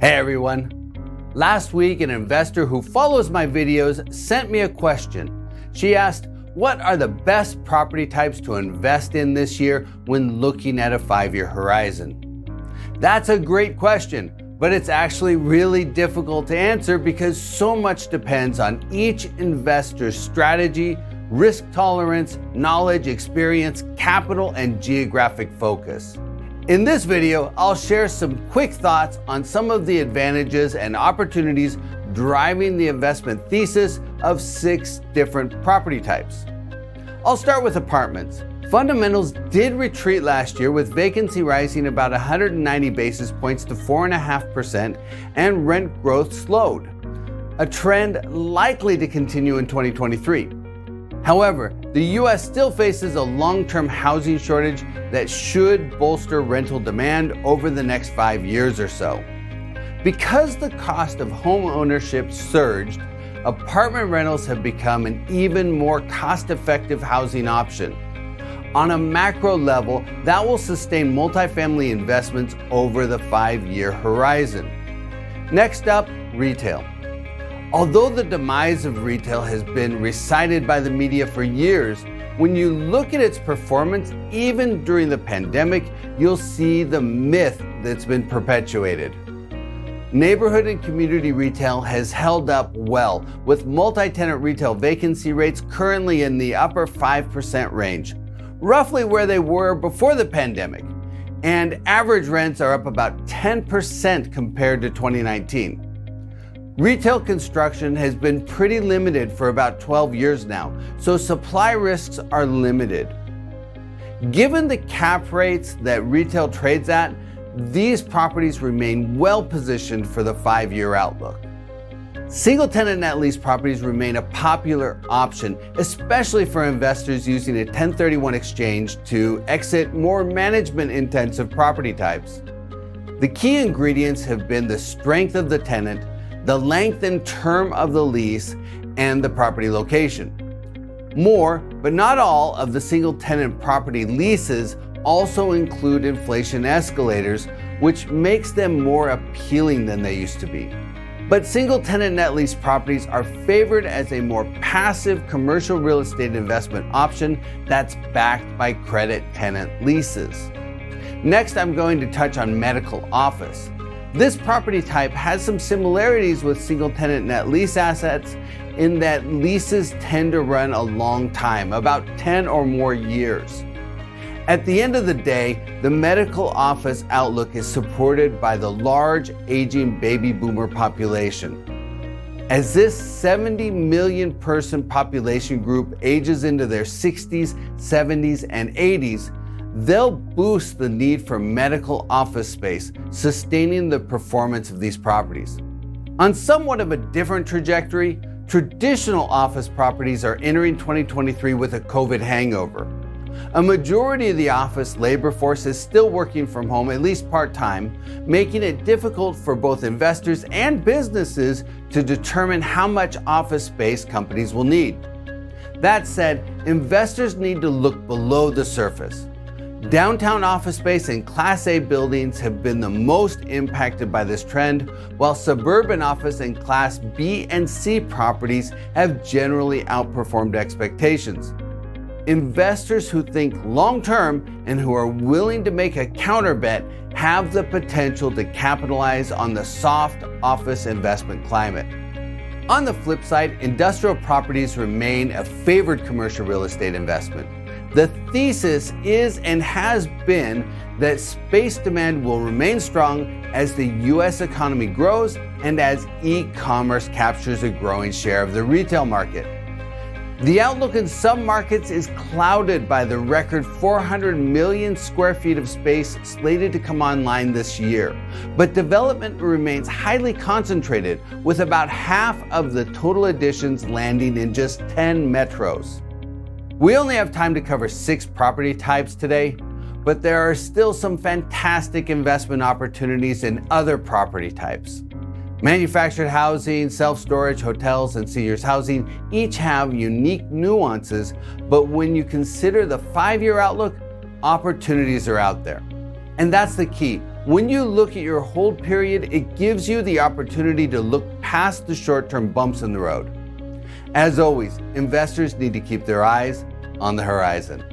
Hey everyone. Last week, an investor who follows my videos sent me a question. She asked, what are the best property types to invest in this year when looking at a 5-year horizon? That's a great question, but it's actually really difficult to answer because so much depends on each investor's strategy, risk tolerance, knowledge, experience, capital, and geographic focus. In this video, I'll share some quick thoughts on some of the advantages and opportunities driving the investment thesis of 6 different property types. I'll start with apartments. Fundamentals did retreat last year with vacancy rising about 190 basis points to 4.5% and rent growth slowed, a trend likely to continue in 2023. However, the U.S. still faces a long-term housing shortage that should bolster rental demand over the next 5 years or so. Because the cost of home ownership surged, apartment rentals have become an even more cost-effective housing option. On a macro level, that will sustain multifamily investments over the 5-year horizon. Next up, retail. Although the demise of retail has been recited by the media for years, when you look at its performance, even during the pandemic, you'll see the myth that's been perpetuated. Neighborhood and community retail has held up well, with multi-tenant retail vacancy rates currently in the upper 5% range, roughly where they were before the pandemic, and average rents are up about 10% compared to 2019. Retail construction has been pretty limited for about 12 years now, so supply risks are limited. Given the cap rates that retail trades at, these properties remain well positioned for the 5-year outlook. Single-tenant net lease properties remain a popular option, especially for investors using a 1031 exchange to exit more management-intensive property types. The key ingredients have been the strength of the tenant, the length and term of the lease, and the property location. More, but not all, of the single-tenant property leases also include inflation escalators, which makes them more appealing than they used to be. But single-tenant net lease properties are favored as a more passive commercial real estate investment option that's backed by credit tenant leases. Next, I'm going to touch on medical office. This property type has some similarities with single-tenant net lease assets in that leases tend to run a long time, about 10 or more years. At the end of the day, the medical office outlook is supported by the large aging baby boomer population. As this 70 million person population group ages into their 60s, 70s, and 80s, they'll boost the need for medical office space, sustaining the performance of these properties. On somewhat of a different trajectory, traditional office properties are entering 2023 with a COVID hangover. A majority of the office labor force is still working from home, at least part-time, making it difficult for both investors and businesses to determine how much office space companies will need. That said, investors need to look below the surface. Downtown office space and Class A buildings have been the most impacted by this trend, while suburban office and Class B and C properties have generally outperformed expectations. Investors who think long-term and who are willing to make a counter bet have the potential to capitalize on the soft office investment climate. On the flip side, industrial properties remain a favored commercial real estate investment. The thesis is and has been that space demand will remain strong as the U.S. economy grows and as e-commerce captures a growing share of the retail market. The outlook in some markets is clouded by the record 400 million square feet of space slated to come online this year, but development remains highly concentrated, with about half of the total additions landing in just 10 metros. We only have time to cover 6 property types today, but there are still some fantastic investment opportunities in other property types. Manufactured housing, self-storage, hotels, and seniors housing each have unique nuances, but when you consider the 5-year outlook, opportunities are out there. And that's the key. When you look at your hold period, it gives you the opportunity to look past the short-term bumps in the road. As always, investors need to keep their eyes on the horizon.